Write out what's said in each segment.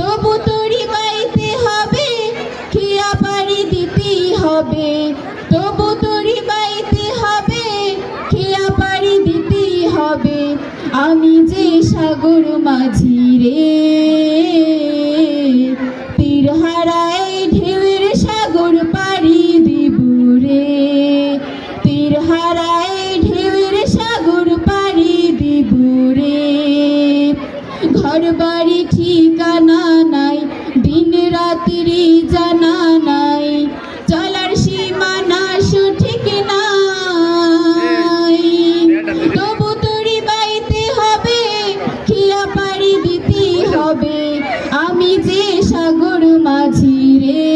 তবু তরি বাইতে হবে, খিয়া পাড়ি দিতেই হবে। তবু তরি বাইতে হবে, খিয়া পাড়ি দিতেই হবে। আমি যে সাগর মাঝি রে, তীর হারায় ঢেউয়ের সাগর পাড়ি দিব রে। তীর হারায় ঢেউয়ের সাগর পাড়ি দিব রে। ঘর বাড়ি ঠিকানা নাই, দিন রাত্রি জানা নাই, চলার সীমানা সঠিক নাই। তবু তরি বাইতে হবে, খিয়া পাড়ি দিতে হবে। আমি যে সাগর মাঝি রে,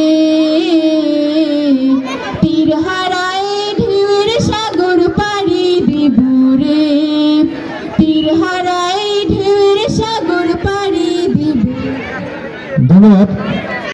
তীর হারায় ঢেউয়ের সাগর পাড়ি দিব রে। তীর হারায় ঢেউয়ের সাগর পাড়ি দিব। ধন্যবাদ।